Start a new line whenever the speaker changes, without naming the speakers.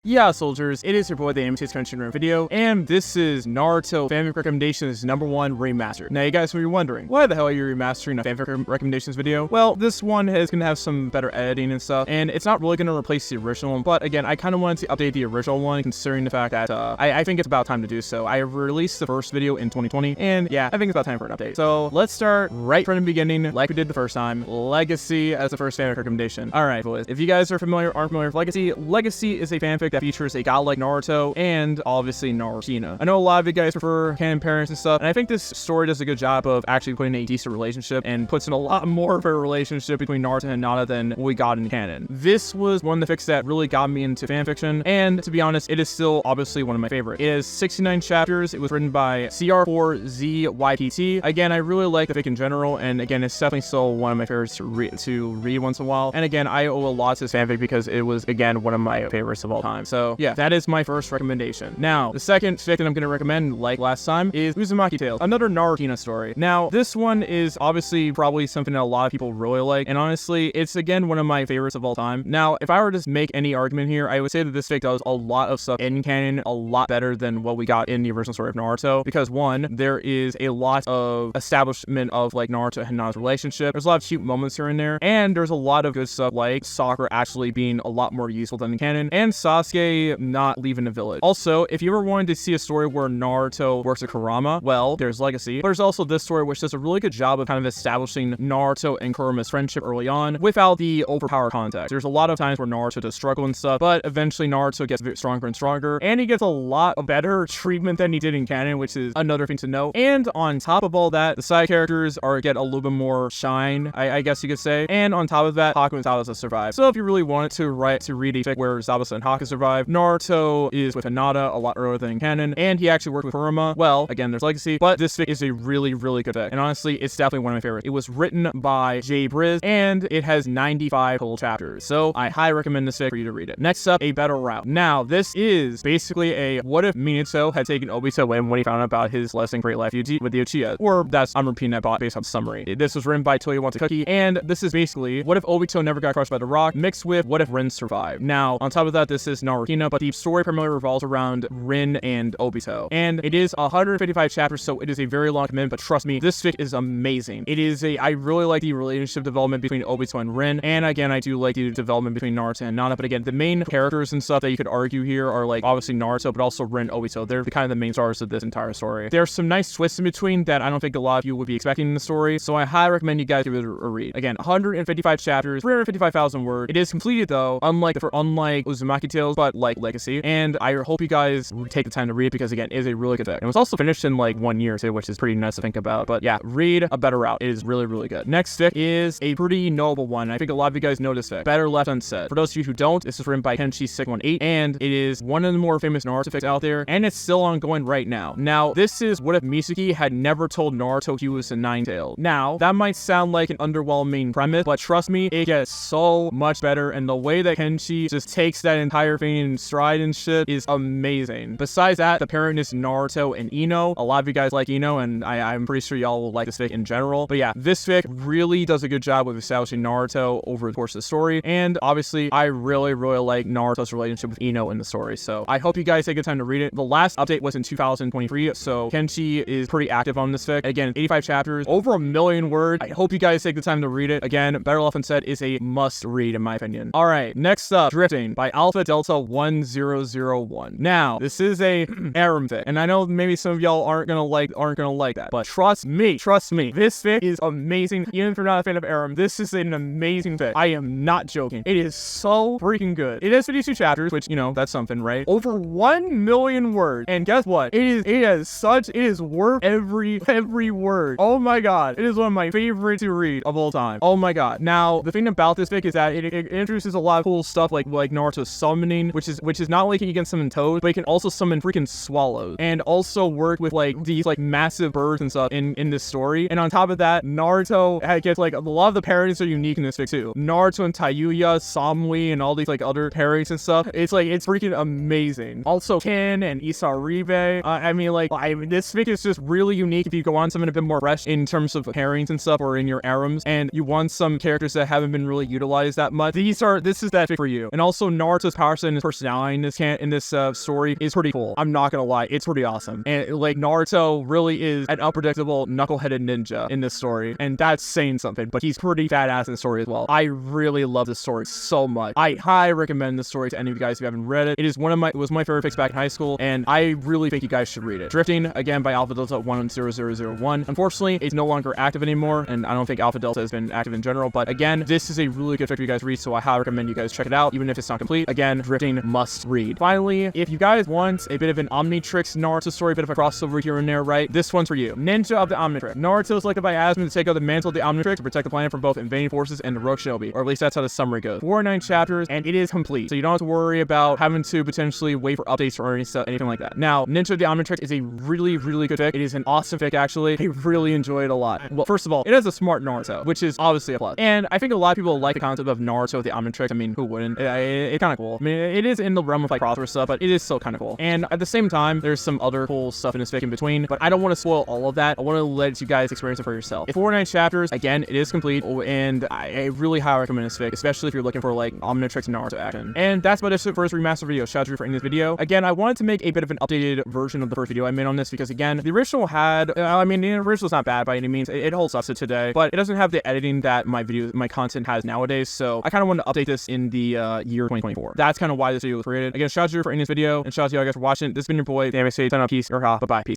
Yeah, soldiers, it is your boy, the MT's Country video, and this is Naruto Fanfic Recommendations #1 Remastered. Now, you guys may be wondering, why the hell are you remastering a Fanfic Recommendations video? Well, this one is going to have some better editing and stuff, and it's not really going to replace the original one, but again, I kind of wanted to update the original one, considering the fact that I think it's about time to do so. I released the first video in 2020, and yeah, I think it's about time for an update. So, let's start right from the beginning, like we did the first time, Legacy as the first fanfic recommendation. Alright, boys, if you guys aren't familiar with Legacy, Legacy is a fanfic that features a god like Naruto and obviously Naruto. I know a lot of you guys prefer canon parents and stuff, and I think this story does a good job of actually putting a decent relationship and puts in a lot more of a relationship between Naruto and Hinata than what we got in canon. This was one of the fics that really got me into fanfiction, and to be honest, it is still obviously one of my favorites. It is 69 chapters. It was written by CR4ZYPT. Again, I really like the fic in general, and again, it's definitely still one of my favorites to read once in a while. And again, I owe a lot to this fanfic because it was, again, one of my favorites of all time. So yeah, that is my first recommendation. Now, the second fic that I'm going to recommend, like last time, is Uzumaki Tales, another Naruto story. Now, this one is obviously probably something that a lot of people really like, and honestly, it's again one of my favorites of all time. Now, if I were to make any argument here, I would say that this fic does a lot of stuff in canon a lot better than what we got in the original story of Naruto, because one, there is a lot of establishment of like Naruto and Hinata's relationship. There's a lot of cute moments here and there, and there's a lot of good stuff like Sakura actually being a lot more useful than the canon, and Sasuke not leaving the village. Also, if you ever wanted to see a story where Naruto works with Kurama, well, there's Legacy. There's also this story which does a really good job of kind of establishing Naruto and Kurama's friendship early on without the overpowered context. There's a lot of times where Naruto does struggle and stuff, but eventually Naruto gets stronger and stronger, and he gets a lot of better treatment than he did in canon, which is another thing to note. And on top of all that, the side characters get a little bit more shine, I guess you could say. And on top of that, Haku and Zabuza survive. So if you really wanted to read a fic where Zabuza and Haku survive, Naruto is with Hinata a lot earlier than canon, and he actually worked with Kurama. Well, again, there's Legacy, but this fic is a really, really good fic, and honestly, it's definitely one of my favorites. It was written by J. Briz, and it has 95 total chapters, so I highly recommend this fic for you to read it. Next up, A Better Route. Now, this is basically a what if Minato had taken Obito when he found out about his less than great life with the Uchiha, or I'm repeating that based on summary. This was written by Toyota Cookie, and this is basically what if Obito never got crushed by the rock, mixed with what if Rin survived. Now, on top of that, this is Naruto, but the story primarily revolves around Rin and Obito, and it is 155 chapters, so it is a very long commitment, but trust me, this fic is amazing. I really like the relationship development between Obito and Rin, and again, I do like the development between Naruto and Hinata, but again, the main characters and stuff that you could argue here are like obviously Naruto, but also Rin and Obito. They're kind of the main stars of this entire story. There's some nice twists in between that I don't think a lot of you would be expecting in the story, so I highly recommend you guys give it a read. Again, 155 chapters, 355,000 words. It is completed though, unlike Uzumaki Tales, but like Legacy, and I hope you guys take the time to read it because again, it is a really good fic. And it was also finished in like 1 year too, which is pretty nice to think about. But yeah, read A Better Route. It is really, really good. Next fic is a pretty notable one. I think a lot of you guys know this fic. Better Left Unsaid. For those of you who don't, this is written by Kenshi618, and it is one of the more famous Naruto fics out there, and it's still ongoing right now. Now, this is what if Mitsuki had never told Naruto he was a nine-tailed. Now, that might sound like an underwhelming premise, but trust me, it gets so much better, and the way that Kenshi just takes that entire thing in stride and shit is amazing. Besides that, the pairing is Naruto and Ino. A lot of you guys like Ino, and I'm pretty sure y'all will like this fic in general. But yeah, this fic really does a good job with establishing Naruto over the course of the story, and obviously, I really, really like Naruto's relationship with Ino in the story, so I hope you guys take good time to read it. The last update was in 2023, so Kenshi is pretty active on this fic. Again, 85 chapters, over 1 million words. I hope you guys take the time to read it. Again, Better Left Unsaid is a must read in my opinion. Alright, next up, Drifting by Alpha Delta 1001. Now, this is a harem fic, and I know maybe some of y'all aren't gonna like that, but trust me, this fic is amazing. Even if you're not a fan of harem, this is an amazing fic. I am not joking. It is so freaking good. It has 52 chapters, which, you know, that's something, right? Over 1 million words, and guess what? It is worth every word. Oh my god, it is one of my favorites to read of all time. Oh my god. Now, the thing about this fic is that it introduces a lot of cool stuff like Naruto summoning, which is not only can you can summon toads, but you can also summon freaking swallows, and also work with like these like massive birds and stuff in this story. And on top of that, Naruto gets like a lot of the pairings are unique in this fic too. Naruto and Tayuya, Samui, and all these like other pairings and stuff. It's freaking amazing. Also Kin and Isaribe. This fic is just really unique if you go on something a bit more fresh in terms of pairings and stuff, or in your arems, and you want some characters that haven't been really utilized that much. This is that fic for you. And also Naruto's power set and his personality in this story is pretty cool. I'm not gonna lie, it's pretty awesome. And like Naruto really is an unpredictable knuckleheaded ninja in this story, and that's saying something. But he's pretty badass in the story as well. I really love this story so much. I highly recommend this story to any of you guys who haven't read it. It was my favorite fics back in high school, and I really think you guys should read it. Drifting, again, by Alpha Delta 10001. Unfortunately, it's no longer active anymore, and I don't think Alpha Delta has been active in general. But again, this is a really good fic for you guys to read, so I highly recommend you guys check it out, even if it's not complete. Again, Drifting must read. Finally, if you guys want a bit of an Omnitrix Naruto story, a bit of a crossover here and there, right? This one's for you. Ninja of the Omnitrix. Naruto is selected by Asmin to take out the mantle of the Omnitrix to protect the planet from both invading forces and the rogue shinobi, or at least that's how the summary goes. 49 chapters, and it is complete, so you don't have to worry about having to potentially wait for updates or anything like that. Now, Ninja of the Omnitrix is a really, really good fic. It is an awesome fic, actually. I really enjoy it a lot. Well, first of all, it has a smart Naruto, which is obviously a plus. And I think a lot of people like the concept of Naruto of the Omnitrix. I mean, who wouldn't? It's kind of cool. I mean, it is in the realm of like crossover stuff, but it is still kind of cool. And at the same time, there's some other cool stuff in this fic in between, but I don't want to spoil all of that. I want to let you guys experience it for yourself. It's 49 chapters. Again, it is complete, and I really highly recommend this fic, especially if you're looking for like Omnitrix Naruto action. And that's about it for this remaster video. Shout out to you for in this video. Again, I wanted to make a bit of an updated version of the first video I made on this because again, the original had, I mean, the original's not bad by any means. It holds up to today, but it doesn't have the editing that my content has nowadays. So I kind of wanted to update this in the year 2024. That's kind of why this video was created. Again, shout out to you for in this video, and shout out to you guys for watching. This has been your boy, Damn, say, sign up, peace, bye-bye, peace.